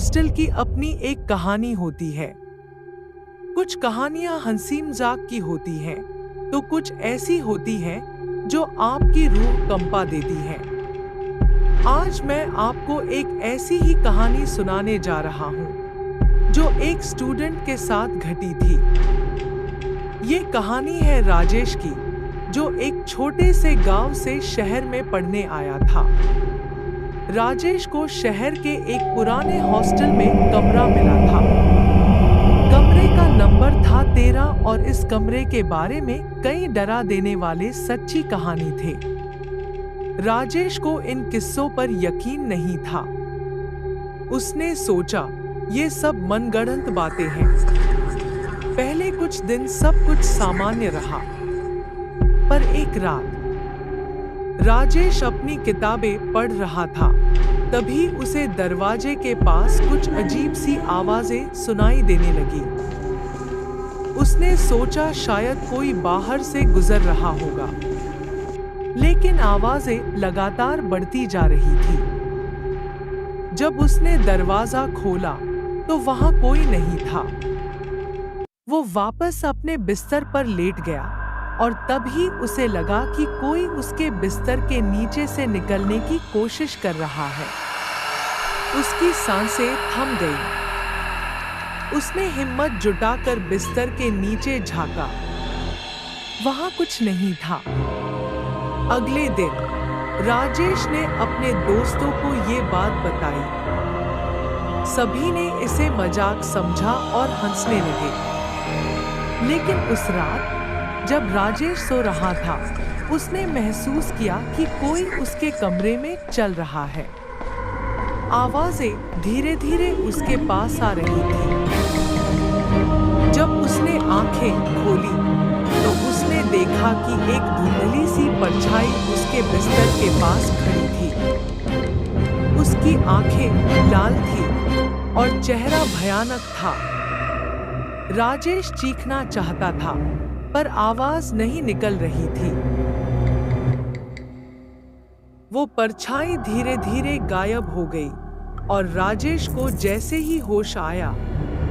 Hostel की अपनी एक कहानी होती है। कुछ कहानियां हंसी मजाक की होती हैं, तो कुछ ऐसी होती हैं जो आपकी रूह कंपा देती हैं। आज मैं आपको एक ऐसी ही कहानी सुनाने जा रहा हूं, जो एक स्टूडेंट के साथ घटी थी। ये कहानी है राजेश की, जो एक छोटे से गांव से शहर में पढ़ने आया था। राजेश को शहर के एक पुराने हॉस्टल में कमरा मिला था। कमरे का नंबर था 13 और इस कमरे के बारे में कई डरा देने वाले सच्ची कहानी थे। राजेश को इन किस्सों पर यकीन नहीं था। उसने सोचा, ये सब मनगढ़ंत बातें हैं। पहले कुछ दिन सब कुछ सामान्य रहा, पर एक रात राजेश अपनी किताबें पढ़ रहा था। तभी उसे दरवाजे के पास कुछ अजीब सी आवाजें सुनाई देने लगी। उसने सोचा शायद कोई बाहर से गुजर रहा होगा, लेकिन आवाजें लगातार बढ़ती जा रही थी। जब उसने दरवाजा खोला तो वहां कोई नहीं था। वो वापस अपने बिस्तर पर लेट गया और तभी उसे लगा कि कोई उसके बिस्तर के नीचे से निकलने की कोशिश कर रहा है। उसकी सांसें थम गईं। उसने हिम्मत जुटाकर बिस्तर के नीचे झांका। वहां कुछ नहीं था। अगले दिन राजेश ने अपने दोस्तों को ये बात बताई। सभी ने इसे मजाक समझा और हंसने लगे। लेकिन उस रात जब राजेश सो रहा था, उसने महसूस किया कि कोई उसके कमरे में चल रहा है। आवाजें धीरे धीरे उसके पास आ रही थी। जब उसने आंखें खोली तो उसने देखा कि एक धुंधली सी परछाई उसके बिस्तर के पास खड़ी थी। उसकी आंखें लाल थी और चेहरा भयानक था। राजेश चीखना चाहता था, पर आवाज नहीं निकल रही थी। वो परछाई धीरे धीरे गायब हो गई और राजेश को जैसे ही होश आया,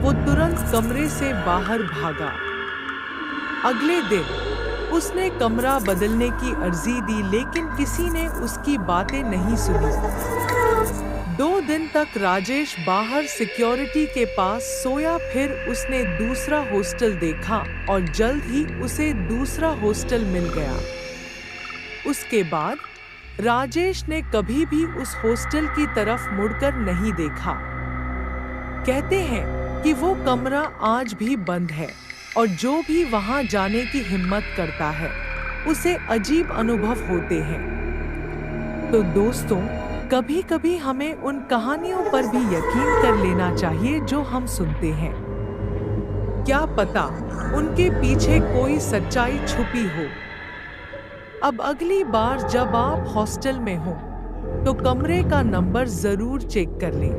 वो तुरंत कमरे से बाहर भागा। अगले दिन उसने कमरा बदलने की अर्जी दी, लेकिन किसी ने उसकी बातें नहीं सुनी। 2 दिन तक राजेश बाहर सिक्योरिटी के पास सोया। फिर उसने दूसरा हॉस्टल देखा और जल्द ही उसे दूसरा हॉस्टल मिल गया। उसके बाद राजेश ने कभी भी उस हॉस्टल की तरफ मुड़कर नहीं देखा। कहते हैं कि वो कमरा आज भी बंद है और जो भी वहां जाने की हिम्मत करता है, उसे अजीब अनुभव होते हैं। तो दोस्तों, कभी-कभी हमें उन कहानियों पर भी यकीन कर लेना चाहिए जो हम सुनते हैं। क्या पता उनके पीछे कोई सच्चाई छुपी हो। अब अगली बार जब आप हॉस्टल में हो, तो कमरे का नंबर जरूर चेक कर लें।